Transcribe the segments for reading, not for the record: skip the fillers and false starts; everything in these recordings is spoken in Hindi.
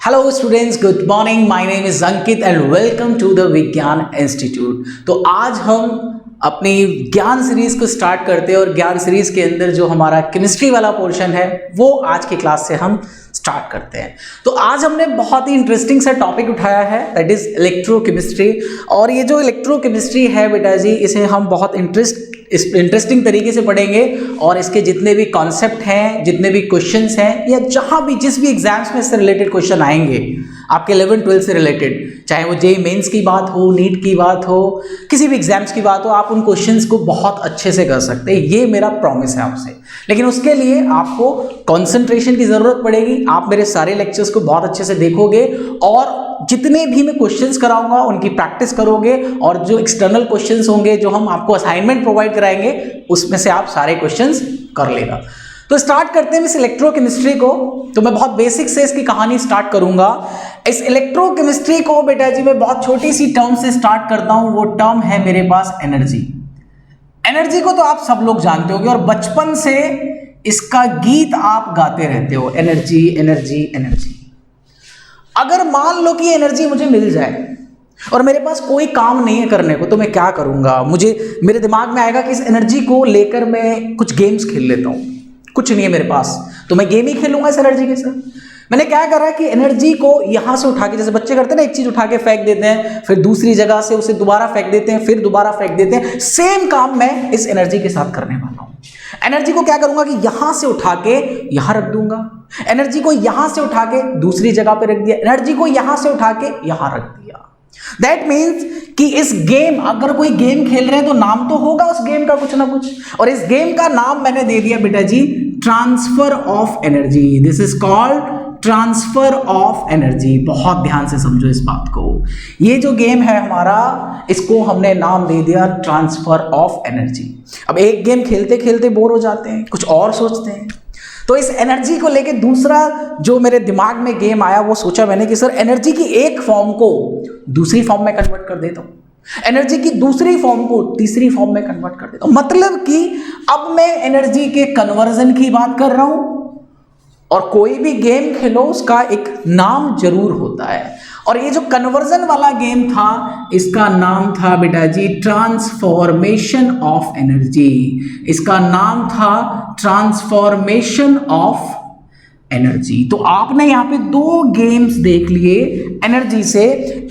Hello students, good morning. My name is Ankit and welcome to the Vigyan institute. तो आज हम अपनी ज्ञान सीरीज को स्टार्ट करते हैं और ज्ञान सीरीज के अंदर जो हमारा केमिस्ट्री वाला पोर्शन है वो आज की क्लास से हम स्टार्ट करते हैं। तो आज हमने बहुत ही इंटरेस्टिंग सा टॉपिक उठाया है, दैट इज इलेक्ट्रोकेमिस्ट्री। और ये जो इलेक्ट्रोकेमिस्ट्री है बेटा जी, इसे हम बहुत इंटरेस्टिंग तरीके से पढ़ेंगे और इसके जितने भी कॉन्सेप्ट हैं, जितने भी क्वेश्चंस हैं, या जहां भी जिस भी एग्जाम्स में इससे रिलेटेड क्वेश्चन आएंगे आपके 11-12 से रिलेटेड, चाहे वो जेईई मेंस की बात हो, नीट की बात हो, किसी भी एग्जाम्स की बात हो, आप उन क्वेश्चंस को बहुत अच्छे से कर सकते हैं। ये मेरा प्रॉमिस है आपसे। लेकिन उसके लिए आपको कंसंट्रेशन की जरूरत पड़ेगी। आप मेरे सारे लेक्चर्स को बहुत अच्छे से देखोगे और जितने भी मैं क्वेश्चंस कराऊंगा उनकी प्रैक्टिस करोगे, और जो एक्सटर्नल क्वेश्चंस होंगे जो हम आपको असाइनमेंट प्रोवाइड कराएंगे उसमें से आप सारे क्वेश्चंस कर लेगा। तो स्टार्ट करते हैं इस इलेक्ट्रोकेमिस्ट्री को। तो मैं बहुत बेसिक से इसकी कहानी स्टार्ट करूंगा। इस इलेक्ट्रोकेमिस्ट्री को बेटा जी मैं बहुत छोटी सी टर्म से स्टार्ट करता हूं। वो टर्म है मेरे पास एनर्जी। एनर्जी को तो आप सब लोग जानते होंगे और बचपन से इसका गीत आप गाते रहते हो, एनर्जी एनर्जी एनर्जी। अगर मान लो कि एनर्जी मुझे मिल जाए और मेरे पास कोई काम नहीं है करने को, तो मैं क्या करूंगा? मेरे दिमाग में आएगा कि इस एनर्जी को लेकर मैं कुछ गेम्स खेल लेता हूं। कुछ नहीं है मेरे पास तो मैं गेम ही खेलूंगा इस एनर्जी के साथ। मैंने क्या करा कि एनर्जी को यहां से उठा के, जैसे बच्चे करते हैं ना, एक चीज उठा के फेंक देते हैं, फिर दूसरी जगह से उसे दोबारा फेंक देते हैं, फिर दोबारा फेंक देते हैं। सेम काम मैं इस एनर्जी के साथ करने वाला हूं। एनर्जी को क्या करूंगा कि यहां से उठा के यहां रख दूंगा, एनर्जी को यहां से उठा के दूसरी जगह पे रख दिया, एनर्जी को यहां से उठा के यहां रख दिया। दैट मीन्स कि इस गेम, अगर कोई गेम खेल रहे हैं तो नाम तो होगा उस गेम का कुछ ना कुछ, और इस गेम का नाम मैंने दे दिया बेटा ji transfer of energy. This is called transfer of energy. बहुत ध्यान से समझो इस बात को। ये जो गेम है हमारा, इसको हमने नाम दे दिया ट्रांसफर ऑफ एनर्जी। अब एक गेम खेलते खेलते बोर हो जाते हैं, कुछ और सोचते हैं, तो इस एनर्जी को लेके दूसरा जो मेरे दिमाग में गेम आया वो सोचा मैंने कि सर एनर्जी की एक फॉर्म को दूसरी फॉर्म में कन्वर्ट कर देता हूं, एनर्जी की दूसरी फॉर्म को तीसरी फॉर्म में कन्वर्ट कर देता हूं। मतलब कि अब मैं एनर्जी के कन्वर्जन की बात कर रहा हूं। और कोई भी गेम खेलो उसका एक नाम जरूर होता है, और ये जो कन्वर्जन वाला गेम था इसका नाम था बेटा जी ट्रांसफॉर्मेशन ऑफ एनर्जी। इसका नाम था ट्रांसफॉर्मेशन ऑफ एनर्जी। तो आपने यहां पे दो गेम्स देख लिए एनर्जी से।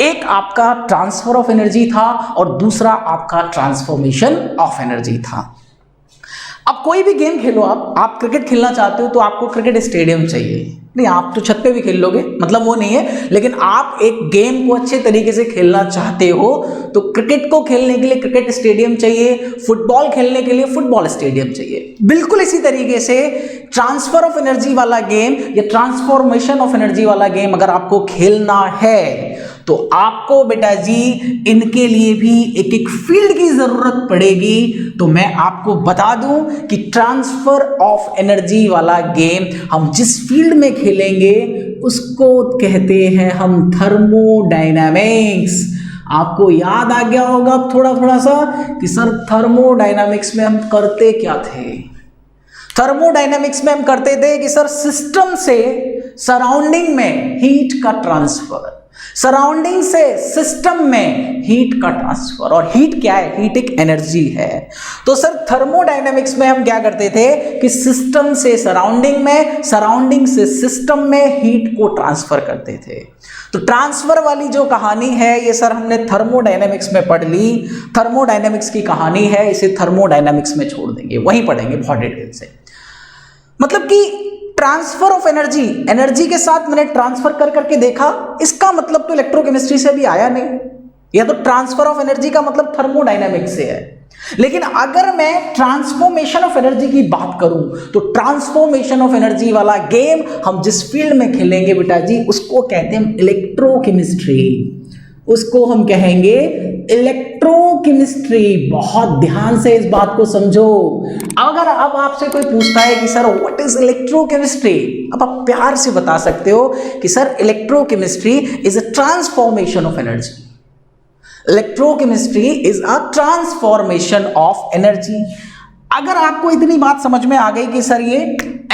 एक आपका ट्रांसफर ऑफ एनर्जी था और दूसरा आपका ट्रांसफॉर्मेशन ऑफ एनर्जी था। अब कोई भी गेम खेलो, आप क्रिकेट खेलना चाहते हो तो आपको क्रिकेट स्टेडियम चाहिए। नहीं, आप तो छत पे भी खेल लोगे, मतलब वो नहीं है, लेकिन आप एक गेम को अच्छे तरीके से खेलना चाहते हो तो क्रिकेट को खेलने के लिए क्रिकेट स्टेडियम चाहिए, फुटबॉल खेलने के लिए फुटबॉल स्टेडियम चाहिए। बिल्कुल इसी तरीके से ट्रांसफर ऑफ एनर्जी वाला गेम या ट्रांसफॉर्मेशन ऑफ एनर्जी वाला गेम अगर आपको खेलना है तो आपको बेटा जी इनके लिए भी एक एक फील्ड की जरूरत पड़ेगी। तो मैं आपको बता दूं कि ट्रांसफर ऑफ एनर्जी वाला गेम हम जिस फील्ड में खेलेंगे उसको कहते हैं हम थर्मोडायनामिक्स। आपको याद आ गया होगा थोड़ा थोड़ा सा कि सर थर्मोडायनामिक्स में हम करते क्या थे। थर्मोडायनामिक्स में हम करते थे कि सर सिस्टम से सराउंडिंग में हीट का ट्रांसफर, सराउंडिंग से सिस्टम में हीट का ट्रांसफर। और हीट क्या है? हीट एक एनर्जी है। तो सर थर्मोडायनामिक्स में हम क्या करते थे कि सिस्टम से सराउंडिंग में, सराउंडिंग से सिस्टम में हीट को ट्रांसफर करते थे। तो ट्रांसफर वाली जो कहानी है ये सर हमने थर्मोडायनामिक्स में पढ़ ली। थर्मोडायनामिक्स की कहानी है, इसे थर्मोडायनामिक्स में छोड़ देंगे, वहीं पढ़ेंगे बहुत डिटेल से। मतलब कि ट्रांसफर ऑफ एनर्जी, एनर्जी के साथ मैंने ट्रांसफर कर करके देखा, इसका मतलब तो इलेक्ट्रोकेमिस्ट्री से भी आया नहीं, या तो ट्रांसफर ऑफ एनर्जी का मतलब थर्मोडायनामिक्स से है। लेकिन अगर मैं ट्रांसफॉर्मेशन ऑफ एनर्जी की बात करूं तो ट्रांसफॉर्मेशन ऑफ एनर्जी वाला गेम हम जिस फील्ड में खेलेंगे बेटा जी उसको कहते हैं इलेक्ट्रोकेमिस्ट्री। उसको हम कहेंगे इलेक्ट्रोकेमिस्ट्री। बहुत ध्यान से इस बात को समझो। अगर अब आपसे कोई पूछता है कि सर व्हाट इज इलेक्ट्रोकेमिस्ट्री, अब आप प्यार से बता सकते हो कि sir electrochemistry is a transformation of energy. Electrochemistry is a transformation of energy. अगर आपको इतनी बात समझ में आ गई कि सर ये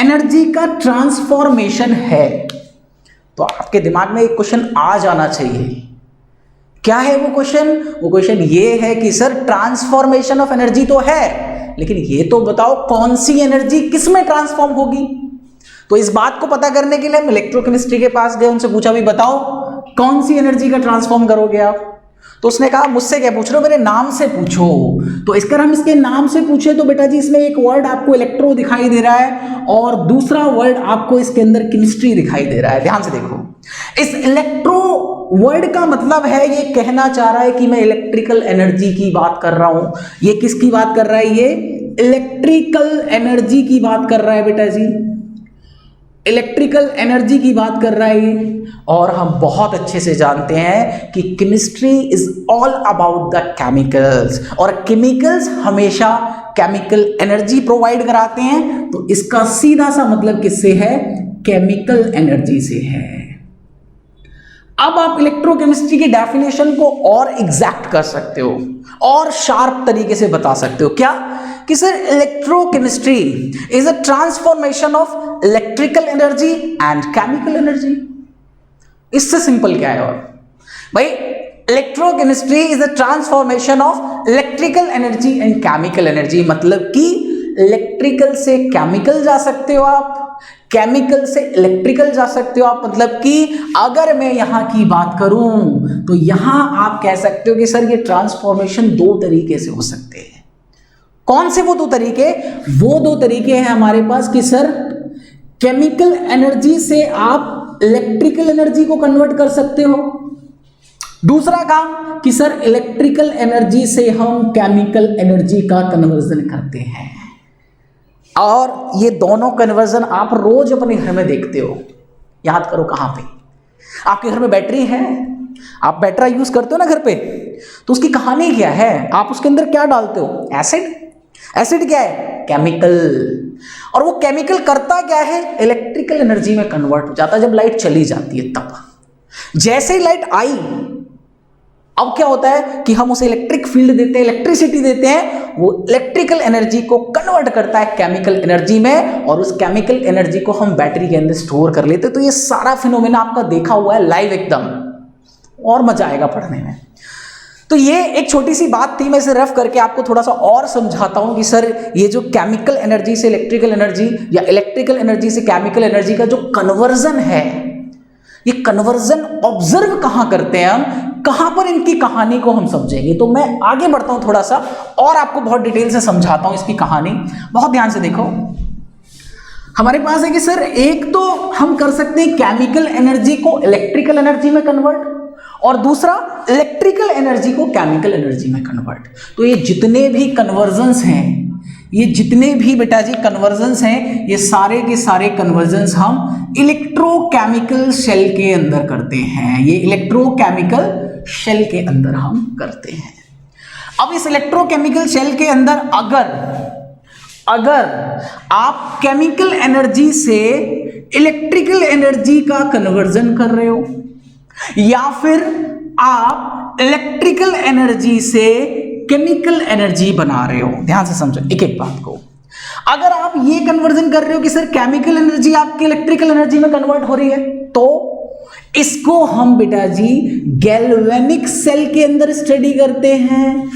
एनर्जी का ट्रांसफॉर्मेशन है तो आपके दिमाग में एक क्वेश्चन आ जाना चाहिए। क्या है वो क्वेश्चन? वो क्वेश्चन ये है कि सर ट्रांसफॉर्मेशन ऑफ एनर्जी तो है, लेकिन ये तो बताओ कौन सी एनर्जी किस में ट्रांसफॉर्म होगी। तो इस बात को पता करने के लिए हम इलेक्ट्रोकेमिस्ट्री के पास गए, उनसे पूछा भी बताओ कौन सी एनर्जी का ट्रांसफॉर्म करोगे आप। तो उसने कहा मुझसे क्या पूछ रहे हो, मेरे नाम से पूछो। तो इसका हम इसके नाम से पूछे तो बेटा जी इसमें एक वर्ड आपको इलेक्ट्रो दिखाई दे रहा है और दूसरा वर्ड आपको इसके अंदर केमिस्ट्री दिखाई दे रहा है। ध्यान से देखो, इस इलेक्ट्रो वर्ड का मतलब है ये कहना चाह रहा है कि मैं इलेक्ट्रिकल एनर्जी की बात कर रहा हूं। ये किसकी बात कर रहा है? ये इलेक्ट्रिकल एनर्जी की बात कर रहा है बेटा जी, इलेक्ट्रिकल एनर्जी की बात कर रहा है ये। और हम बहुत अच्छे से जानते हैं कि chemistry is all about the chemicals, और केमिकल्स हमेशा केमिकल एनर्जी प्रोवाइड कराते हैं। तो इसका सीधा सा मतलब किससे है? केमिकल एनर्जी से है। अब आप इलेक्ट्रोकेमिस्ट्री की डेफिनेशन को और एग्जैक्ट कर सकते हो और शार्प तरीके से बता सकते हो। क्या? कि sir electrochemistry is a transformation of electrical energy and chemical energy. इससे सिंपल क्या है? और भाई electrochemistry is a transformation of electrical energy and chemical energy, मतलब कि इलेक्ट्रिकल से केमिकल जा सकते हो आप, केमिकल से इलेक्ट्रिकल जा सकते हो आप। मतलब कि अगर मैं यहां की बात करूं तो यहां आप कह सकते हो कि सर ये ट्रांसफॉर्मेशन दो तरीके से हो सकते हैं। कौन से वो दो तरीके? वो दो तरीके हैं हमारे पास कि सर केमिकल एनर्जी से आप इलेक्ट्रिकल एनर्जी को कन्वर्ट कर सकते हो। दूसरा काम कि सर इलेक्ट्रिकल एनर्जी से हम केमिकल एनर्जी का कन्वर्जन करते हैं। और ये दोनों कन्वर्जन आप रोज अपने घर में देखते हो। याद करो कहां पे? आपके घर में बैटरी है, आप बैटरी यूज करते हो ना घर पे, तो उसकी कहानी क्या है? आप उसके अंदर क्या डालते हो? एसिड। एसिड क्या है? केमिकल। और वो केमिकल करता क्या है? इलेक्ट्रिकल एनर्जी में कन्वर्ट हो जाता है जब लाइट चली जाती है तब। जैसे ही लाइट आई, अब क्या होता है कि हम उसे इलेक्ट्रिक फील्ड देते हैं, इलेक्ट्रिसिटी देते हैं, वो इलेक्ट्रिकल एनर्जी को कन्वर्ट करता है केमिकल एनर्जी में, और उस केमिकल एनर्जी को हम बैटरी के अंदर स्टोर कर लेते हैं। तो ये सारा फिनोमेना आपका देखा हुआ है लाइव एकदम, और मजा आएगा पढ़ने में। तो ये एक छोटी सी बात थी, मैं इसे रफ करके आपको थोड़ा सा और समझाता हूं कि सर ये जो केमिकल एनर्जी से इलेक्ट्रिकल एनर्जी या इलेक्ट्रिकल एनर्जी से केमिकल एनर्जी का जो कन्वर्जन है, ये कन्वर्जन ऑब्जर्व कहां करते हैं हम, कहां पर इनकी कहानी को हम समझेंगे। तो मैं आगे बढ़ता हूं थोड़ा सा और आपको बहुत डिटेल से समझाता हूं इसकी कहानी। बहुत ध्यान से देखो, हमारे पास है कि सर एक तो हम कर सकते हैं केमिकल एनर्जी को इलेक्ट्रिकल एनर्जी में कन्वर्ट, और दूसरा इलेक्ट्रिकल एनर्जी को केमिकल एनर्जी में कन्वर्ट। तो ये जितने भी कन्वर्जन्स हैं, ये जितने भी बेटा जी कन्वर्जन्स हैं, ये सारे के सारे कन्वर्जन्स हम इलेक्ट्रोकेमिकल शेल के अंदर करते हैं। ये इलेक्ट्रोकेमिकल शेल के अंदर हम करते हैं। अब इस इलेक्ट्रोकेमिकल शेल के अंदर अगर आप केमिकल एनर्जी से इलेक्ट्रिकल एनर्जी का कन्वर्जन कर रहे हो, या फिर आप इलेक्ट्रिकल एनर्जी से केमिकल एनर्जी बना रहे हो, ध्यान से समझो एक एक बात को। अगर आप ये कन्वर्जन कर रहे हो कि सर केमिकल एनर्जी आपकी इलेक्ट्रिकल एनर्जी में कन्वर्ट हो रही है, तो इसको हम बेटा जी गैल्वेनिक सेल के अंदर स्टडी करते हैं,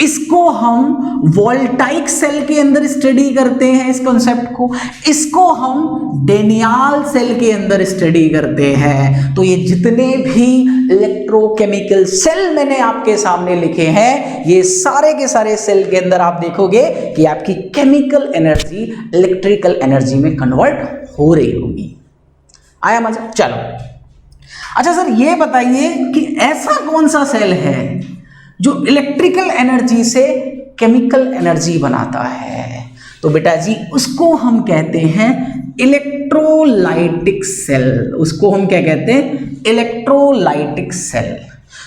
इसको हम वोल्टाइक सेल के अंदर स्टडी करते हैं इस कॉन्सेप्ट को, इसको हम डेनियल सेल के अंदर स्टडी करते हैं। तो ये जितने भी इलेक्ट्रोकेमिकल सेल मैंने आपके सामने लिखे हैं, ये सारे के सारे सेल के अंदर आप देखोगे कि आपकी केमिकल एनर्जी इलेक्ट्रिकल एनर्जी में कन्वर्ट हो रही होगी। आया मजा? चलो अच्छा सर ये बताइए कि ऐसा कौन सा सेल है जो इलेक्ट्रिकल एनर्जी से केमिकल एनर्जी बनाता है? तो बेटा जी उसको हम कहते हैं इलेक्ट्रोलाइटिक सेल। उसको हम क्या कहते हैं? Electrolytic cell.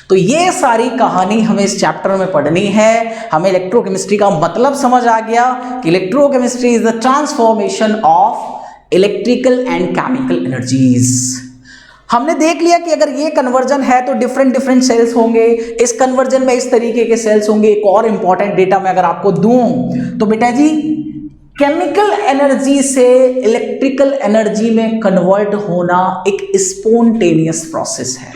तो ये सारी कहानी हमें इस चैप्टर में पढ़नी है। हमें इलेक्ट्रोकेमिस्ट्री का मतलब समझ आ गया कि electrochemistry is the transformation of electrical and chemical energies. हमने देख लिया कि अगर ये कन्वर्जन है तो डिफरेंट सेल्स होंगे, इस कन्वर्जन में इस तरीके के सेल्स होंगे। एक और इंपॉर्टेंट डेटा मैं अगर आपको दूं तो बेटा जी केमिकल एनर्जी से इलेक्ट्रिकल एनर्जी में कन्वर्ट होना एक स्पॉन्टेनियस प्रोसेस है।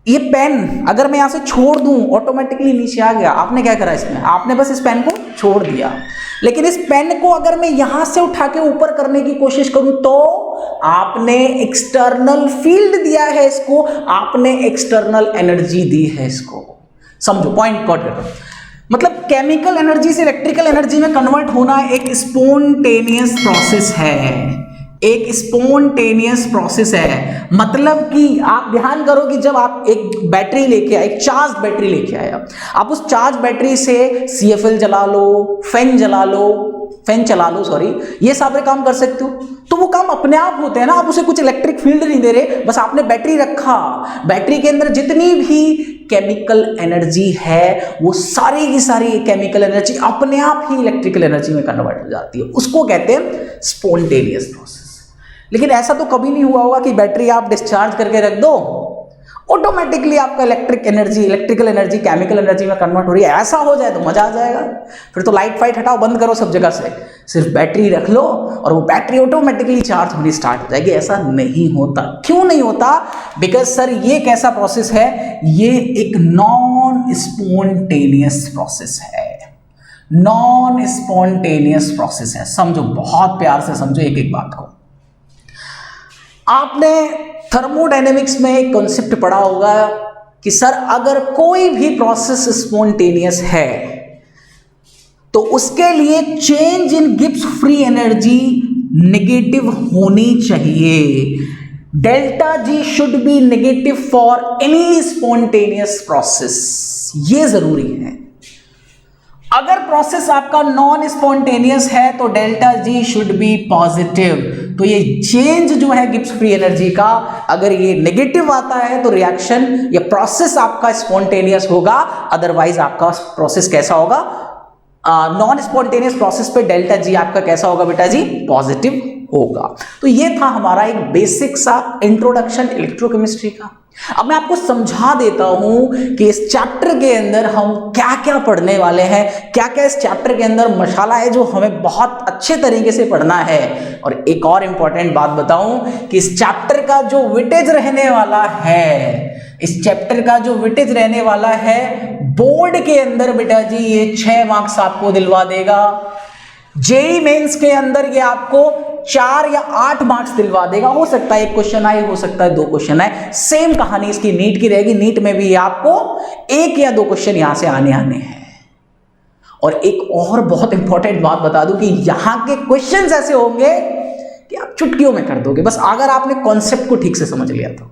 ये पेन अगर मैं यहां से छोड़ दूं ऑटोमेटिकली नीचे आ गया। आपने क्या करा इसमें, आपने बस इस पेन को छोड़ दिया। लेकिन इस पेन को अगर मैं यहां से उठा के ऊपर करने की कोशिश करूं तो आपने एक्सटर्नल फील्ड दिया है इसको, आपने एक्सटर्नल एनर्जी दी है इसको। समझो, पॉइंट कॉट करो। मतलब केमिकल एनर्जी से इलेक्ट्रिकल एनर्जी में कन्वर्ट होना एक स्पॉन्टेनियस प्रोसेस है, एक स्पॉन्टेनियस प्रोसेस है। मतलब कि आप ध्यान करो कि जब आप एक बैटरी लेके आए, एक चार्ज बैटरी लेके आए, आप उस चार्ज बैटरी से CFL जला लो, फैन चला लो सॉरी, ये सारे काम कर सकते हो, तो वो काम अपने आप होते हैं ना। आप उसे कुछ इलेक्ट्रिक फील्ड नहीं दे रहे, बस आपने बैटरी रखा, बैटरी के अंदर जितनी भी केमिकल एनर्जी है वो सारी की सारी केमिकल एनर्जी अपने आप ही इलेक्ट्रिकल एनर्जी में कन्वर्ट हो जाती है। उसको कहते हैं स्पॉन्टेनियस प्रोसेस। लेकिन ऐसा तो कभी नहीं हुआ होगा कि बैटरी आप डिस्चार्ज करके रख दो, ऑटोमेटिकली आपका इलेक्ट्रिकल एनर्जी केमिकल एनर्जी में कन्वर्ट हो रही है। ऐसा हो जाए तो मजा आ जाएगा। फिर तो लाइट फाइट हटाओ, बंद करो सब जगह से, सिर्फ बैटरी रख लो और वो बैटरी ऑटोमेटिकली चार्ज होनी स्टार्ट हो जाएगी। ऐसा नहीं होता। क्यों नहीं होता? बिकॉज सर ये कैसा प्रोसेस है, ये एक नॉन स्पॉन्टेनियस प्रोसेस है, नॉन स्पॉन्टेनियस प्रोसेस है। समझो, बहुत प्यार से समझो एक एक बात को। आपने थर्मोडायनेमिक्स में एक कॉन्सेप्ट पढ़ा होगा कि सर अगर कोई भी प्रोसेस स्पॉन्टेनियस है तो उसके लिए change in Gibbs free energy negative होनी चाहिए। Delta G should be negative for any spontaneous process, ये जरूरी है। अगर प्रोसेस आपका नॉन स्पॉन्टेनियस है तो delta G should be positive. तो ये चेंज जो है गिब्स फ्री एनर्जी का, अगर ये नेगेटिव आता है तो रिएक्शन या प्रोसेस आपका स्पॉन्टेनियस होगा, अदरवाइज आपका प्रोसेस कैसा होगा, नॉन स्पॉन्टेनियस प्रोसेस पे डेल्टा जी आपका कैसा होगा बेटा जी, पॉजिटिव होगा। तो ये था हमारा एक बेसिक सा इंट्रोडक्शन इलेक्ट्रोकेमिस्ट्री का। अब मैं आपको समझा देता हूं कि इस चैप्टर के अंदर हम क्या क्या पढ़ने वाले हैं, क्या क्या इस चैप्टर के अंदर मसाला है जो हमें बहुत अच्छे तरीके से पढ़ना है। और एक और इंपॉर्टेंट बात बताऊं कि इस चैप्टर का जो वेटेज रहने वाला है, इस चैप्टर का जो वेटेज रहने वाला है बोर्ड के अंदर बेटा जी ये 6 मार्क्स आपको दिलवा देगा। जेईई मेंस के अंदर ये आपको 4 या 8 मार्क्स दिलवा देगा। हो सकता है 1 क्वेश्चन आए, हो सकता है 2 क्वेश्चन आए। सेम कहानी इसकी नीट की रहेगी। नीट में भी आपको 1 या 2 क्वेश्चन यहां से आने हैं। और एक और बहुत इंपॉर्टेंट बात बता दूं कि यहां के क्वेश्चंस ऐसे होंगे कि आप चुटकियों में कर दोगे, बस अगर आपने कॉन्सेप्ट को ठीक से समझ लिया तो।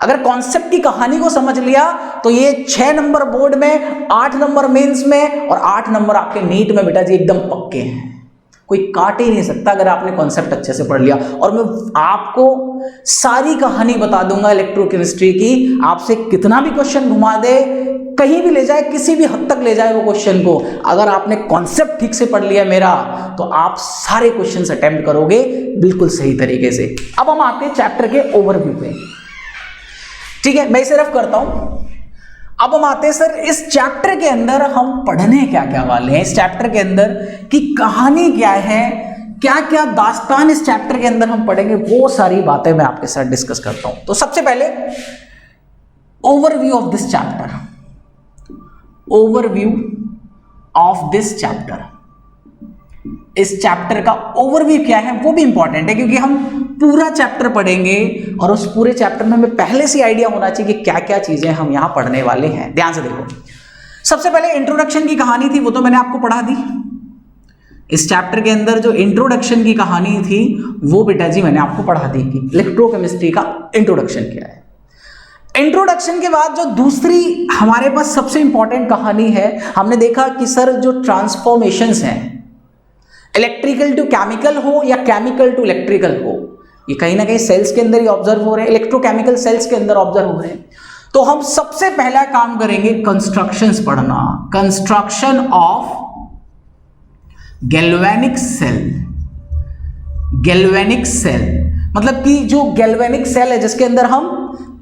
अगर कॉन्सेप्ट की कहानी को समझ लिया तो ये 6 नंबर बोर्ड में, 8 नंबर मेंस में और 8 नंबर आपके नीट में बेटा जी एकदम पक्के हैं। कोई काट ही नहीं सकता अगर आपने कॉन्सेप्ट अच्छे से पढ़ लिया। और मैं आपको सारी कहानी बता दूंगा इलेक्ट्रोकेमिस्ट्री की। आपसे कितना भी क्वेश्चन घुमा दे, कहीं भी ले जाए, किसी भी हद तक ले जाए वो क्वेश्चन को, अगर आपने कॉन्सेप्ट ठीक से पढ़ लिया मेरा, तो आप सारे क्वेश्चंस अटेम्प्ट करोगे बिल्कुल सही तरीके से। अब हम आते हैं चैप्टर के ओवरव्यू पे। ठीक है, मैं इसे रफ करता हूं। अब हम आते हैं सर इस चैप्टर के अंदर हम पढ़ने क्या क्या वाले हैं, इस चैप्टर के अंदर की कहानी क्या है, क्या क्या दास्तान इस चैप्टर के अंदर हम पढ़ेंगे, वो सारी बातें मैं आपके साथ डिस्कस करता हूं। तो सबसे पहले overview of this chapter, overview of this chapter. इस चैप्टर का ओवरव्यू क्या है वो भी इंपॉर्टेंट है, क्योंकि हम पूरा चैप्टर पढ़ेंगे और उस पूरे चैप्टर में हमें पहले से आइडिया होना चाहिए कि क्या क्या चीजें हम यहां पढ़ने वाले हैं। ध्यान से देखो, सबसे पहले इंट्रोडक्शन की कहानी थी, वो तो मैंने आपको पढ़ा दी। इस चैप्टर के अंदर जो इंट्रोडक्शन की कहानी थी वो बेटा जी मैंने आपको पढ़ा दी कि इलेक्ट्रोकेमिस्ट्री का इंट्रोडक्शन क्या है। इंट्रोडक्शन के बाद जो दूसरी हमारे पास सबसे इंपॉर्टेंट कहानी है, हमने देखा कि सर जो ट्रांसफॉर्मेशंस हैं, इलेक्ट्रिकल टू केमिकल हो या केमिकल टू इलेक्ट्रिकल हो, ये कहीं ना कहीं सेल्स के अंदर ही ऑब्जर्व हो रहे हैं, इलेक्ट्रोकेमिकल सेल्स के अंदर ऑब्जर्व हो रहे हैं। तो हम सबसे पहला काम करेंगे कंस्ट्रक्शंस पढ़ना, construction of galvanic cell. Galvanic cell मतलब कि जो गैल्वेनिक सेल है जिसके अंदर हम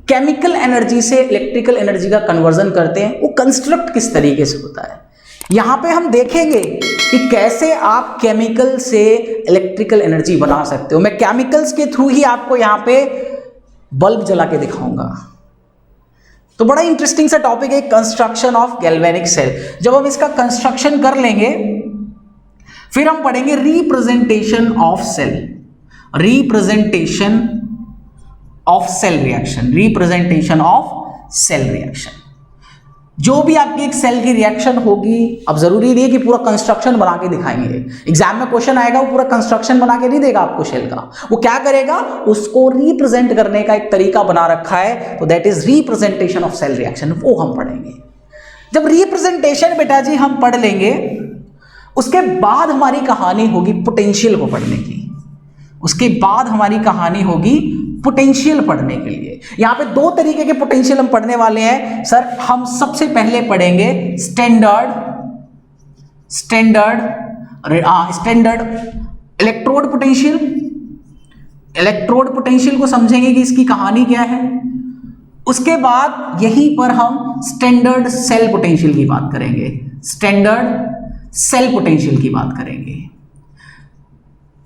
केमिकल एनर्जी से इलेक्ट्रिकल एनर्जी का कन्वर्जन करते हैं, वो कंस्ट्रक्ट किस तरीके से होता है। यहां पे हम देखेंगे कि कैसे आप केमिकल से इलेक्ट्रिकल एनर्जी बना सकते हो। मैं केमिकल्स के थ्रू ही आपको यहां पे बल्ब जला के दिखाऊंगा। तो बड़ा इंटरेस्टिंग सा टॉपिक है कंस्ट्रक्शन ऑफ गैल्वेनिक सेल। जब हम इसका कंस्ट्रक्शन कर लेंगे फिर हम पढ़ेंगे representation of cell, representation of cell reaction, representation of cell reaction. जो भी आपकी एक सेल की रिएक्शन होगी, अब जरूरी नहीं है कि पूरा कंस्ट्रक्शन बना के दिखाएंगे। एग्जाम में क्वेश्चन आएगा वो पूरा कंस्ट्रक्शन बना के नहीं देगा आपको सेल का, वो क्या करेगा, उसको रिप्रेजेंट करने का एक तरीका बना रखा है, तो that is representation of cell reaction, वो हम पढ़ेंगे। जब रिप्रेजेंटेशन बेटा जी हम पढ़ लेंगे, उसके बाद हमारी कहानी होगी पोटेंशियल को पढ़ने की। उसके बाद हमारी कहानी होगी पोटेंशियल पढ़ने के लिए। यहां पे दो तरीके के पोटेंशियल हम पढ़ने वाले हैं सर। हम सबसे पहले पढ़ेंगे standard electrode potential. Electrode potential को समझेंगे कि इसकी कहानी क्या है। उसके बाद यहीं पर हम स्टैंडर्ड सेल पोटेंशियल की बात करेंगे, स्टैंडर्ड सेल पोटेंशियल की बात करेंगे।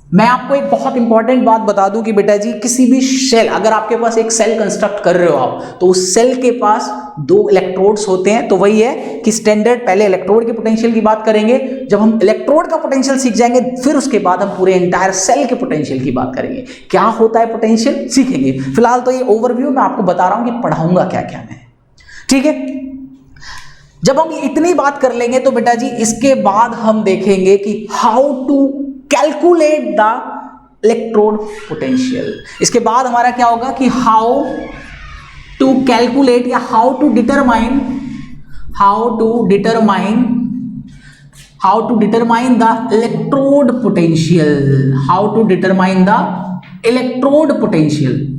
मैं आपको एक बहुत इंपॉर्टेंट बात बता दूं कि बेटा जी किसी भी सेल, अगर आपके पास एक सेल कंस्ट्रक्ट कर रहे हो आप, तो उस सेल के पास दो इलेक्ट्रोड्स होते हैं। तो वही है कि स्टैंडर्ड पहले इलेक्ट्रोड के पोटेंशियल की बात करेंगे। जब हम इलेक्ट्रोड का पोटेंशियल सीख जाएंगे फिर उसके बाद हम पूरे एंटायर सेल के पोटेंशियल की बात करेंगे। क्या होता है पोटेंशियल सीखेंगे। फिलहाल तो ये ओवरव्यू मैं आपको बता रहा हूं कि पढ़ाऊंगा क्या क्या मैं, ठीक है। जब हम इतनी बात कर लेंगे तो बेटा जी इसके बाद हम देखेंगे कि how to calculate the electrode potential. इसके बाद हमारा क्या होगा कि हाउ टू कैलकुलेट या how to determine the electrode potential, how to determine the electrode potential.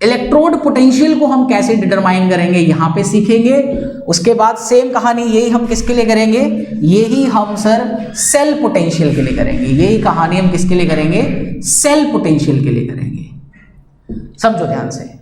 Electrode potential को हम कैसे डिटरमाइन करेंगे यहां पे सीखेंगे। उसके बाद सेम कहानी यही हम किसके लिए करेंगे, यही हम सर सेल पोटेंशियल के लिए करेंगे। यही कहानी हम किसके लिए करेंगे, सेल पोटेंशियल के लिए करेंगे। समझो ध्यान से,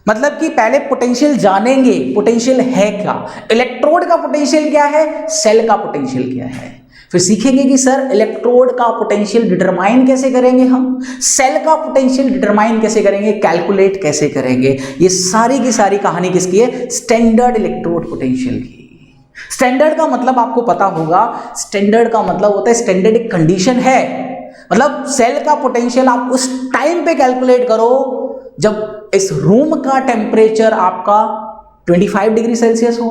मतलब कि पहले पोटेंशियल जानेंगे, पोटेंशियल है क्या, इलेक्ट्रोड का पोटेंशियल क्या है, सेल का पोटेंशियल क्या है। फिर सीखेंगे कि सर इलेक्ट्रोड का पोटेंशियल डिटरमाइन कैसे करेंगे, हम सेल का पोटेंशियल डिटरमाइन कैसे करेंगे, कैलकुलेट कैसे करेंगे। ये सारी की सारी कहानी किसकी है, स्टैंडर्ड इलेक्ट्रोड पोटेंशियल की। स्टैंडर्ड का मतलब आपको पता होगा, स्टैंडर्ड का मतलब होता है स्टैंडर्ड एक कंडीशन है, मतलब सेल का पोटेंशियल आप उस टाइम पे कैलकुलेट करो जब इस रूम का टेम्परेचर आपका 25 डिग्री सेल्सियस हो,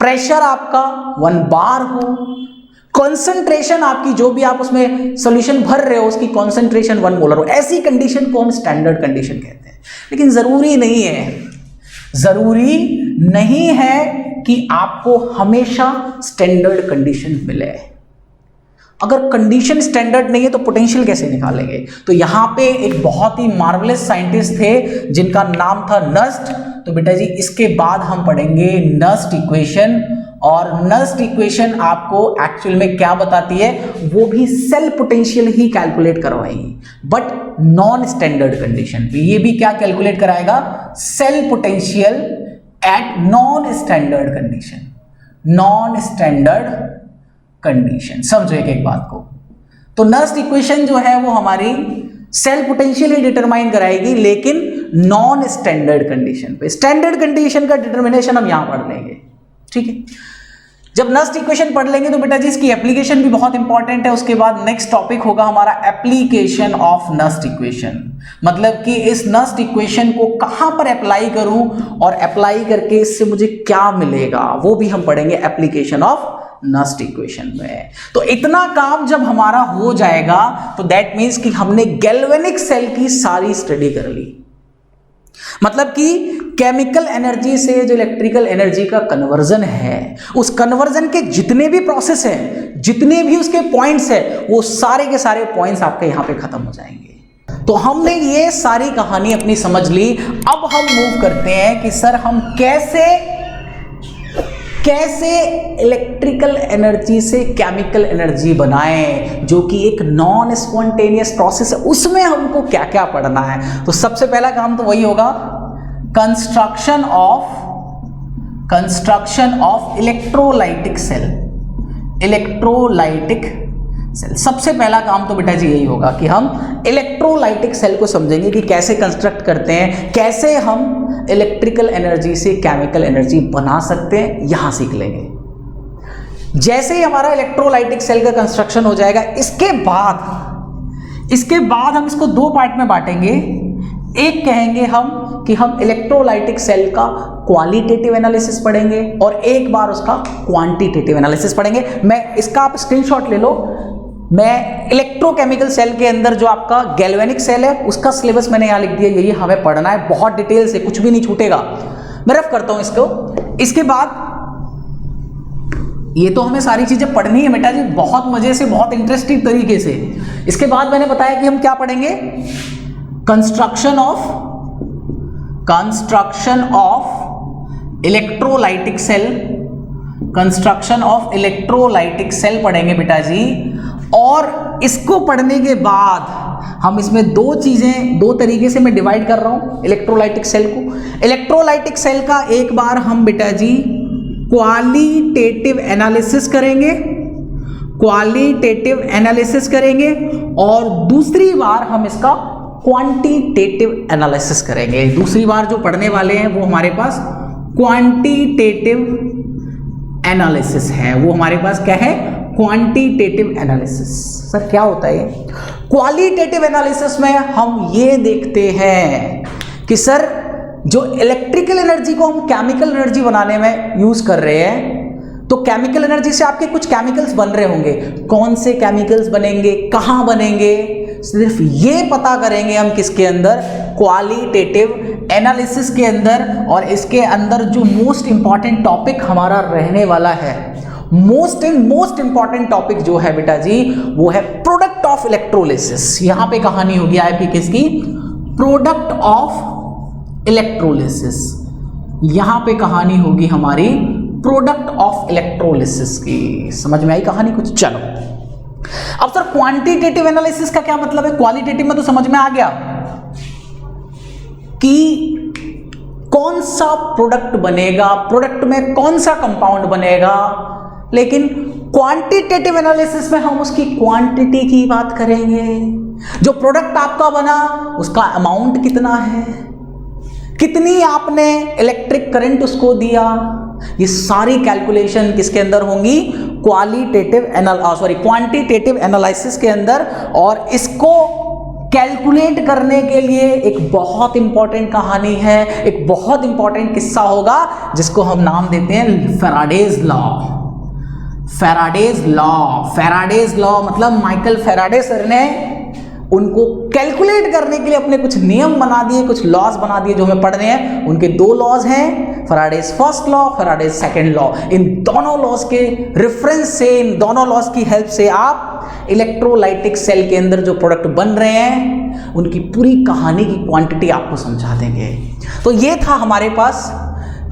प्रेशर आपका 1 बार हो, कॉन्सेंट्रेशन आपकी जो भी आप उसमें सॉल्यूशन भर रहे हो उसकी कॉन्सेंट्रेशन 1 मोलर हो। ऐसी कंडीशन को हम स्टैंडर्ड कंडीशन कहते हैं। लेकिन जरूरी नहीं है कि आपको हमेशा स्टैंडर्ड कंडीशन मिले। अगर कंडीशन स्टैंडर्ड नहीं है तो पोटेंशियल कैसे निकालेंगे। तो यहां पे एक बहुत ही मार्वलेस साइंटिस्ट थे जिनका नाम था नस्ट। तो बेटा जी इसके बाद हम पढ़ेंगे नस्ट इक्वेशन, और नस्ट इक्वेशन आपको एक्चुअल में क्या बताती है, वो भी सेल पोटेंशियल ही कैलकुलेट करवाएगी, बट नॉन स्टैंडर्ड कंडीशन पे। ये भी क्या कैलकुलेट कराएगा, cell potential at non standard condition, non standard condition. समझो एक बात को, तो नस्ट इक्वेशन जो है वो हमारी सेल पोटेंशियल ही डिटरमाइन कराएगी, लेकिन नॉन स्टैंडर्ड कंडीशन पे। स्टैंडर्ड कंडीशन का डिटर्मिनेशन हम यहां पढ़ लेंगे, ठीक है। जब नस्ट इक्वेशन पढ़ लेंगे तो बेटा जी इसकी एप्लीकेशन भी बहुत इंपॉर्टेंट है। उसके बाद नेक्स्ट टॉपिक होगा हमारा एप्लीकेशन ऑफ नस्ट इक्वेशन, मतलब कि इस नस्ट इक्वेशन को कहां पर अप्लाई करूं और अप्लाई करके इससे मुझे क्या मिलेगा, वो भी हम पढ़ेंगे एप्लीकेशन ऑफ नस्ट इक्वेशन में। तो इतना काम जब हमारा हो जाएगा तो दैट मीन्स कि हमने गैल्वेनिक सेल की सारी स्टडी कर ली। मतलब कि केमिकल एनर्जी से जो इलेक्ट्रिकल एनर्जी का कन्वर्जन है, उस कन्वर्जन के जितने भी प्रोसेस हैं, जितने भी उसके पॉइंट्स हैं, वो सारे के सारे पॉइंट्स आपके यहां पे खत्म हो जाएंगे। तो हमने ये सारी कहानी अपनी समझ ली। अब हम मूव करते हैं कि सर हम कैसे इलेक्ट्रिकल एनर्जी से केमिकल एनर्जी बनाएं, जो कि एक नॉन स्पॉन्टेनियस प्रोसेस है। उसमें हमको क्या क्या पढ़ना है। तो सबसे पहला काम तो वही होगा, construction of electrolytic cell, electrolytic cell. सबसे पहला काम तो बेटा जी यही होगा कि हम इलेक्ट्रोलाइटिक सेल को समझेंगे कि कैसे कंस्ट्रक्ट करते हैं, कैसे हम इलेक्ट्रिकल एनर्जी से केमिकल एनर्जी बना सकते हैं, यहां सीख लेंगे। जैसे ही हमारा इलेक्ट्रोलाइटिक सेल का कंस्ट्रक्शन हो जाएगा, इसके बाद हम इसको दो पार्ट में बांटेंगे। एक कहेंगे हम कि हम इलेक्ट्रोलाइटिक सेल का क्वालिटेटिव एनालिसिस पढ़ेंगे और एक बार उसका क्वांटिटेटिव एनालिसिस पढ़ेंगे। मैं इसका आप स्क्रीनशॉट ले लो। मैं इलेक्ट्रोकेमिकल सेल के अंदर जो आपका गैल्वेनिक सेल है उसका सिलेबस मैंने यहां लिख दिया, यही हमें पढ़ना है बहुत डिटेल से, कुछ भी नहीं छूटेगा। मैं रफ करता हूं इसको। इसके बाद ये तो हमें सारी चीजें पढ़नी है बेटा जी, बहुत मजे से, बहुत इंटरेस्टिंग तरीके से। इसके बाद मैंने बताया कि हम क्या पढ़ेंगे, construction of electrolytic cell, construction of electrolytic cell पढ़ेंगे बेटा जी। और इसको पढ़ने के बाद हम इसमें दो चीजें, दो तरीके से मैं डिवाइड कर रहा हूं इलेक्ट्रोलाइटिक सेल को। इलेक्ट्रोलाइटिक सेल का एक बार हम बेटा जी क्वालिटेटिव एनालिसिस करेंगे, और दूसरी बार हम इसका क्वांटिटेटिव एनालिसिस करेंगे। दूसरी बार जो पढ़ने वाले हैं वो हमारे पास क्वांटिटेटिव एनालिसिस है, वो हमारे पास क्या है, क्वांटिटेटिव एनालिसिस। सर क्या होता है ये? क्वालिटेटिव एनालिसिस में हम ये देखते हैं कि सर जो इलेक्ट्रिकल एनर्जी को हम केमिकल एनर्जी बनाने में यूज कर रहे हैं, तो केमिकल एनर्जी से आपके कुछ केमिकल्स बन रहे होंगे। कौन से केमिकल्स बनेंगे, कहां बनेंगे, सिर्फ ये पता करेंगे हम किसके अंदर, क्वालिटेटिव एनालिसिस के अंदर। और इसके अंदर जो मोस्ट इंपॉर्टेंट टॉपिक हमारा रहने वाला है, मोस्ट इंपॉर्टेंट टॉपिक जो है बेटा जी, वो है प्रोडक्ट ऑफ इलेक्ट्रोलिसिस। यहां पे कहानी होगी आपकी किसकी, प्रोडक्ट ऑफ इलेक्ट्रोलिसिस। यहां पे कहानी होगी हमारी प्रोडक्ट ऑफ इलेक्ट्रोलिसिस की। समझ में आई कहानी कुछ? चलो अब सर क्वांटिटेटिव एनालिसिस का क्या मतलब है? क्वालिटेटिव में तो समझ में आ गया कि कौन सा प्रोडक्ट बनेगा, प्रोडक्ट में कौन सा कंपाउंड बनेगा, लेकिन क्वांटिटेटिव एनालिसिस में हम उसकी क्वांटिटी की बात करेंगे। जो प्रोडक्ट आपका बना उसका अमाउंट कितना है, कितनी आपने इलेक्ट्रिक करंट उसको दिया, ये सारी कैलकुलेशन किसके अंदर होंगी, क्वांटिटेटिव एनालिसिस के अंदर। और इसको कैलकुलेट करने के लिए एक बहुत इंपॉर्टेंट कहानी है, एक बहुत इंपॉर्टेंट किस्सा होगा जिसको हम नाम देते हैं फैराडेज लॉ मतलब माइकल फैराडे सर ने उनको कैलकुलेट करने के लिए अपने कुछ नियम बना दिए, कुछ लॉज बना दिए जो हमें पढ़ने हैं। उनके दो लॉज हैं, Faraday's first law, Faraday's second law. इन दोनों लॉज के रेफरेंस से, इन दोनों लॉज की हेल्प से आप इलेक्ट्रोलाइटिक सेल के अंदर जो प्रोडक्ट बन रहे हैं उनकी पूरी कहानी की क्वांटिटी आपको समझा देंगे। तो ये था हमारे पास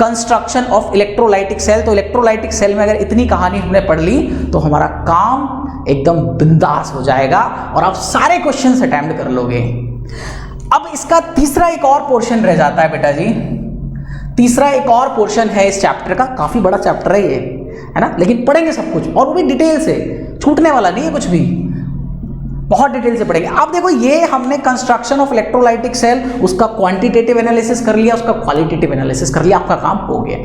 कंस्ट्रक्शन ऑफ इलेक्ट्रोलाइटिक सेल। तो इलेक्ट्रोलाइटिक सेल में अगर इतनी कहानी हमने पढ़ ली तो हमारा काम एकदम बिंदास हो जाएगा और आप सारे क्वेश्चंस अटेम्प्ट कर लोगे। अब इसका तीसरा एक और पोर्शन रह जाता है बेटा जी। तीसरा एक और पोर्शन है इस चैप्टर का, काफी बड़ा चैप्टर है ये, है ना, लेकिन पढ़ेंगे सब कुछ और वो भी डिटेल से, छूटने वाला नहीं है कुछ भी, बहुत डिटेल से पढ़ेंगे। अब देखो ये हमने कंस्ट्रक्शन ऑफ इलेक्ट्रोलाइटिक सेल, उसका क्वांटिटेटिव एनालिसिस कर लिया, उसका क्वालिटेटिव एनालिसिस कर लिया, आपका काम हो गया।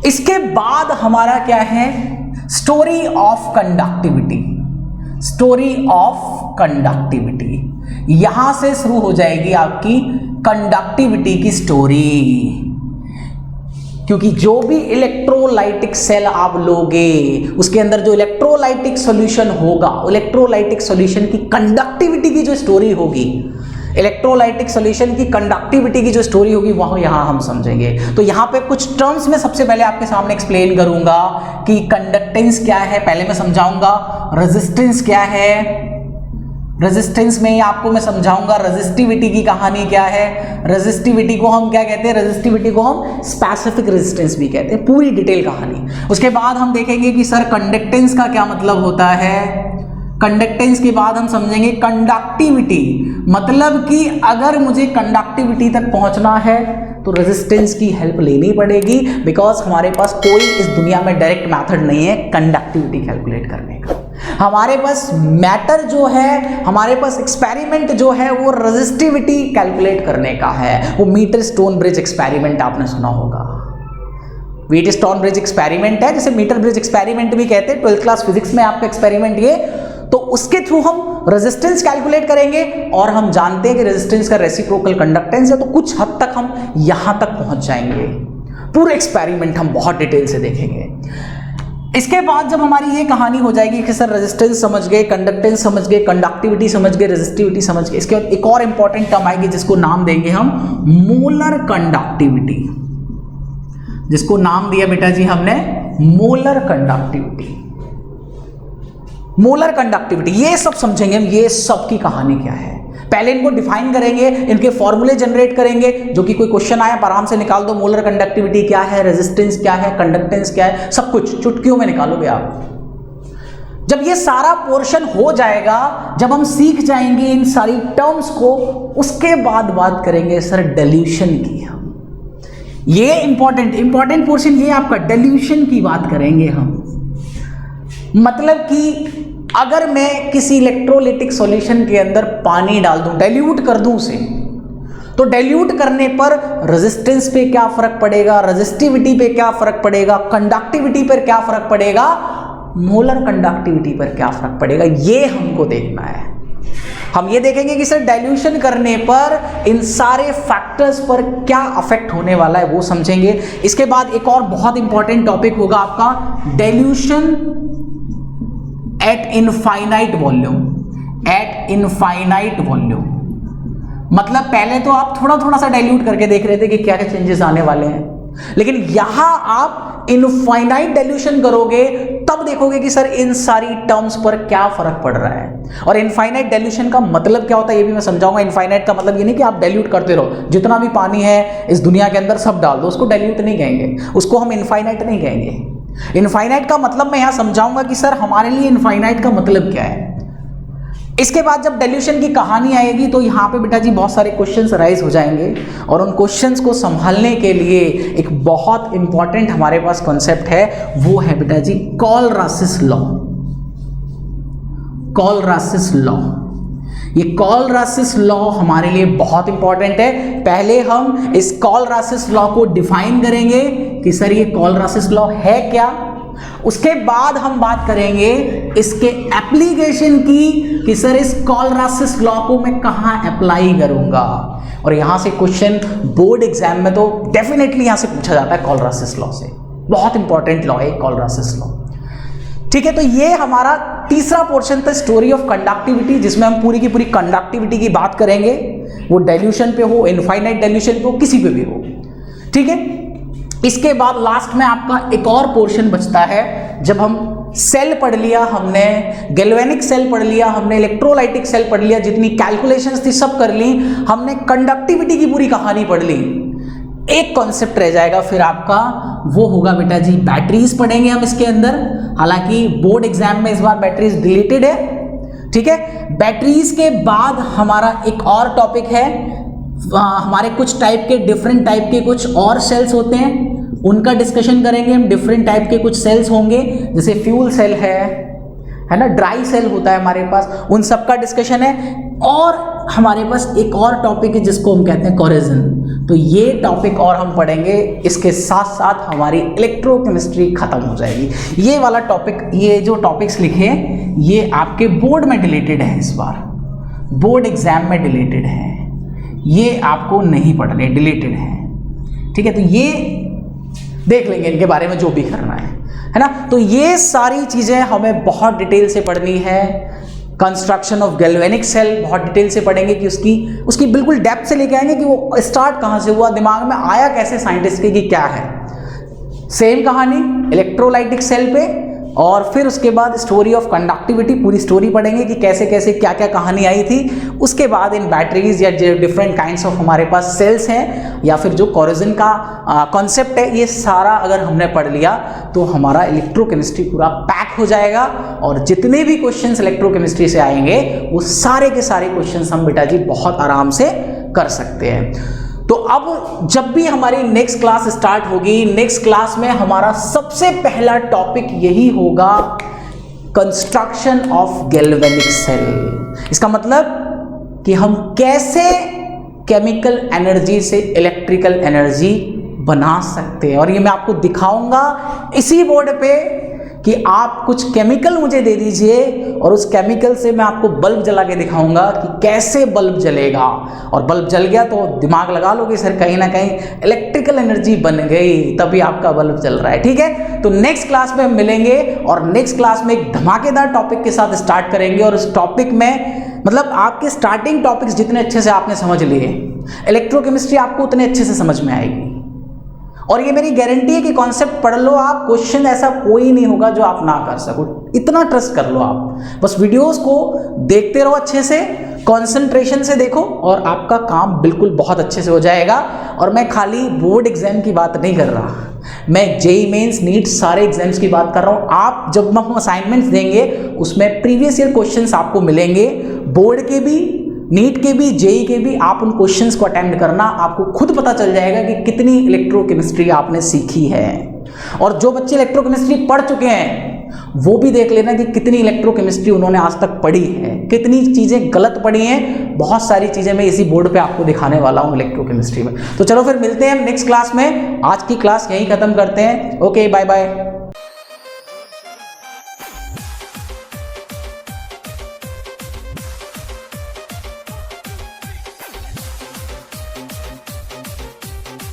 इसके बाद हमारा क्या है, स्टोरी ऑफ कंडक्टिविटी। यहां से शुरू हो जाएगी आपकी कंडक्टिविटी की स्टोरी, क्योंकि जो भी इलेक्ट्रोलाइटिक सेल आप लोगे उसके अंदर जो इलेक्ट्रोलाइटिक सॉल्यूशन होगा, इलेक्ट्रोलाइटिक सॉल्यूशन की कंडक्टिविटी की जो स्टोरी होगी, इलेक्ट्रोलाइटिक सॉल्यूशन की कंडक्टिविटी की जो स्टोरी होगी वह यहां हम समझेंगे। तो यहां पे कुछ टर्म्स में सबसे पहले आपके सामने एक्सप्लेन करूंगा कि कंडक्टेंस क्या है, पहले मैं समझाऊंगा रेजिस्टेंस क्या है, रेजिस्टेंस में आपको मैं समझाऊंगा रेजिस्टिविटी की कहानी क्या है, रेजिस्टिविटी को हम क्या कहते हैं, रेजिस्टिविटी को हम स्पेसिफिक रेजिस्टेंस भी कहते हैं, पूरी डिटेल कहानी। उसके बाद हम देखेंगे कि सर कंडक्टेंस का क्या मतलब होता है, कंडक्टेंस के बाद हम समझेंगे कंडक्टिविटी, मतलब कि अगर मुझे कंडक्टिविटी तक पहुंचना है तो रेजिस्टेंस की हेल्प लेनी पड़ेगी, बिकॉज हमारे पास कोई इस दुनिया में डायरेक्ट मेथड नहीं है कंडक्टिविटी कैलकुलेट करने का। हमारे पास मैटर जो है, हमारे पास एक्सपेरिमेंट जो है वो रेजिस्टिविटी कैलकुलेट करने का है। वो मीटर स्टोन ब्रिज एक्सपेरिमेंट आपने सुना होगा। व्हीट स्टोन ब्रिज एक्सपेरिमेंट है, जैसे मीटर ब्रिज एक्सपेरिमेंट भी कहते हैं, 12th क्लास फिजिक्स में आपका एक्सपेरिमेंट ये। तो उसके थ्रू हम रेजिस्टेंस कैलकुलेट करेंगे और हम जानते हैं कि रेजिस्टेंस का रेसिप्रोकल कंडक्टेंस है, तो कुछ हद तक हम यहां तक पहुंच जाएंगे। पूरे एक्सपेरिमेंट हम बहुत डिटेल से देखेंगे। इसके बाद जब हमारी ये कहानी हो जाएगी कि सर रेजिस्टेंस समझ गए, कंडक्टेंस समझ गए, कंडक्टिविटी समझ गए, रेजिस्टिविटी समझ गए, इसके बाद एक और इंपॉर्टेंट टर्म आएगी जिसको नाम देंगे हम मोलर कंडक्टिविटी, जिसको नाम दिया बेटा जी हमने मोलर कंडक्टिविटी। मोलर कंडक्टिविटी ये सब समझेंगे हम, ये सब की कहानी क्या है। पहले इनको डिफाइन करेंगे, इनके फॉर्मूले जनरेट करेंगे, जो कि कोई क्वेश्चन आया आराम से निकाल दो। मोलर कंडक्टिविटी क्या है, रेजिस्टेंस क्या है, कंडक्टेंस क्या है, सब कुछ चुटकियों में निकालोगे आप। जब ये सारा पोर्शन हो जाएगा, जब हम सीख जाएंगे इन सारी टर्म्स को, उसके बाद बात करेंगे सर डिल्यूशन की। हम ये इंपॉर्टेंट पोर्शन ये आपका डिल्यूशन की बात करेंगे हम। मतलब कि अगर मैं किसी इलेक्ट्रोलाइटिक सॉल्यूशन के अंदर पानी डाल दूं, डाइल्यूट कर दूं उसे, तो डाइल्यूट करने पर रेजिस्टेंस पे क्या फर्क पड़ेगा, रेजिस्टिविटी पे क्या फर्क पड़ेगा, कंडक्टिविटी पर क्या फर्क पड़ेगा, मोलर कंडक्टिविटी पर क्या फर्क पड़ेगा, ये हमको देखना है। हम ये देखेंगे कि सर डाइल्यूशन करने पर इन सारे फैक्टर्स पर क्या अफेक्ट होने वाला है, वो समझेंगे। इसके बाद एक और बहुत इंपॉर्टेंट टॉपिक होगा आपका dilution eight infinite volume. Eight infinite volume मतलब पहले तो आप थोड़ा थोड़ा सा डाइल्यूट करके देख रहे थे कि क्या क्या चेंजेस आने वाले हैं, लेकिन यहां आप इनफाइनाइट डाइल्यूशन करोगे तब देखोगे कि सर इन सारी टर्म्स पर क्या फर्क पड़ रहा है। और इनफाइनाइट डाइल्यूशन का मतलब क्या होता है ये भी मैं समझाऊंगा। इनफाइनाइट का मतलब ये नहीं कि आप डाइल्यूट करते रहो, जितना भी पानी है इस दुनिया के अंदर सब डाल दो, उसको डाइल्यूट नहीं कहेंगे, उसको हम इनफाइनाइट नहीं कहेंगे। इनफाइनाइट का मतलब मैं यहां समझाऊंगा कि सर हमारे लिए इनफाइनाइट का मतलब क्या है। इसके बाद जब डाइल्यूशन की कहानी आएगी तो यहाँ पे बेटा जी बहुत सारे क्वेश्चंस राइज हो जाएंगे, और उन क्वेश्चंस को संभालने के लिए एक बहुत इंपॉर्टेंट हमारे पास कॉन्सेप्ट है, वो है बेटा जी कॉलरासिस लॉ। कॉलरासिस लॉ, ये कॉलरासिस लॉ हमारे लिए बहुत इंपॉर्टेंट है। पहले हम इस कॉलरासिस लॉ को डिफाइन करेंगे कि सर ये कॉलरासिस लॉ है क्या, उसके बाद हम बात करेंगे इसके एप्लीकेशन की कि सर इस कॉलरासिस लॉ को मैं कहां अप्लाई करूंगा। और यहां से क्वेश्चन बोर्ड एग्जाम में तो डेफिनेटली यहां से पूछा जाता है कॉलरासिस लॉ से, बहुत इंपॉर्टेंट लॉ है कॉलरासिस लॉ। ठीक है, तो ये हमारा तीसरा पोर्शन था स्टोरी ऑफ कंडक्टिविटी, जिसमें हम पूरी की पूरी कंडक्टिविटी की बात करेंगे, वो डाइल्यूशन पे हो, इनफाइनाइट डाइल्यूशन पे हो, किसी पे भी हो। ठीक है, इसके बाद लास्ट में आपका एक और पोर्शन बचता है, जब हम सेल पढ़ लिया हमने, गैल्वेनिक सेल पढ़ लिया हमने, इलेक्ट्रोलाइटिक सेल पढ़ लिया, जितनी कैलकुलेशंस थी सब कर ली हमने, कंडक्टिविटी की पूरी कहानी पढ़ ली, एक कॉन्सेप्ट रह जाएगा फिर आपका, वो होगा बेटा जी बैटरीज पढ़ेंगे हम इसके अंदर। हालांकि बोर्ड एग्जाम में इस बार बैटरीज डिलीटेड है। ठीक है, बैटरीज के बाद हमारा एक और टॉपिक है, हमारे कुछ टाइप के डिफरेंट टाइप के कुछ और सेल्स होते हैं, उनका डिस्कशन करेंगे हम। डिफरेंट टाइप के कुछ सेल्स होंगे, जैसे फ्यूल सेल है ना, ड्राई सेल होता है हमारे पास, उन सब का डिस्कशन है। और हमारे पास एक और टॉपिक है जिसको हम कहते हैं कोरेजन, तो ये टॉपिक और हम पढ़ेंगे। इसके साथ साथ हमारी इलेक्ट्रोकेमिस्ट्री खत्म हो जाएगी। ये वाला टॉपिक, ये जो टॉपिक्स लिखे हैं ये आपके बोर्ड में डिलीटेड है, इस बार बोर्ड एग्जाम में डिलीटेड है, ये आपको नहीं पढ़ने, डिलीटेड है। ठीक है, तो ये देख लेंगे इनके बारे में जो भी करना है ना। तो ये सारी चीजें हमें बहुत डिटेल से पढ़नी है। कंस्ट्रक्शन ऑफ गैल्वेनिक सेल बहुत डिटेल से पढ़ेंगे कि उसकी बिल्कुल डेप्थ से लेके आएंगे कि वो स्टार्ट कहाँ से हुआ, दिमाग में आया कैसे साइंटिस्ट के, कि क्या है। सेम कहानी इलेक्ट्रोलाइटिक सेल पे, और फिर उसके बाद स्टोरी ऑफ कंडक्टिविटी, पूरी स्टोरी पढ़ेंगे कि कैसे कैसे क्या क्या कहानी आई थी। उसके बाद इन बैटरीज या डिफरेंट काइंड्स ऑफ हमारे पास सेल्स हैं, या फिर जो कोरेजन का कॉन्सेप्ट है, ये सारा अगर हमने पढ़ लिया तो हमारा इलेक्ट्रोकेमिस्ट्री पूरा पैक हो जाएगा। और जितने भी क्वेश्चंस इलेक्ट्रोकेमिस्ट्री से आएंगे वो सारे के सारे क्वेश्चंस हम बेटा जी बहुत आराम से कर सकते हैं। तो अब जब भी हमारी नेक्स्ट क्लास स्टार्ट होगी, नेक्स्ट क्लास में हमारा सबसे पहला टॉपिक यही होगा, कंस्ट्रक्शन ऑफ गैल्वेनिक सेल। इसका मतलब कि हम कैसे केमिकल एनर्जी से इलेक्ट्रिकल एनर्जी बना सकते हैं। और ये मैं आपको दिखाऊंगा इसी बोर्ड पे कि आप कुछ केमिकल मुझे दे दीजिए और उस केमिकल से मैं आपको बल्ब जला के दिखाऊंगा कि कैसे बल्ब जलेगा। और बल्ब जल गया तो दिमाग लगा लोगे सर कहीं ना कहीं इलेक्ट्रिकल एनर्जी बन गई, तभी आपका बल्ब जल रहा है। ठीक है, तो नेक्स्ट क्लास में हम मिलेंगे और नेक्स्ट क्लास में एक धमाकेदार टॉपिक के साथ स्टार्ट करेंगे। और उस टॉपिक में मतलब आपके स्टार्टिंग टॉपिक्स जितने अच्छे से आपने समझ लिए, इलेक्ट्रोकेमिस्ट्री आपको उतने अच्छे से समझ में आएगी। और ये मेरी गारंटी है कि कॉन्सेप्ट पढ़ लो आप, क्वेश्चन ऐसा कोई नहीं होगा जो आप ना कर सको, इतना ट्रस्ट कर लो आप। बस वीडियोस को देखते रहो, अच्छे से कंसंट्रेशन से देखो और आपका काम बिल्कुल बहुत अच्छे से हो जाएगा। और मैं खाली बोर्ड एग्जाम की बात नहीं कर रहा, मैं जेईई मेंस, नीट सारे एग्जाम्स की बात कर रहा हूँ। आप जब हम असाइनमेंट्स देंगे उसमें प्रीवियस ईयर क्वेश्चंस आपको मिलेंगे, बोर्ड के भी, नीट के भी, जेईई के भी। आप उन क्वेश्चंस को अटेम्प्ट करना, आपको खुद पता चल जाएगा कि कितनी इलेक्ट्रोकेमिस्ट्री आपने सीखी है। और जो बच्चे इलेक्ट्रोकेमिस्ट्री पढ़ चुके हैं वो भी देख लेना कि कितनी इलेक्ट्रोकेमिस्ट्री उन्होंने आज तक पढ़ी है, कितनी चीज़ें गलत पढ़ी हैं। बहुत सारी चीज़ें मैं इसी बोर्ड पे आपको दिखाने वाला हूँ इलेक्ट्रोकेमिस्ट्री में। तो चलो फिर मिलते हैं नेक्स्ट क्लास में। आज की क्लास यहीं ख़त्म करते हैं। Okay, bye bye.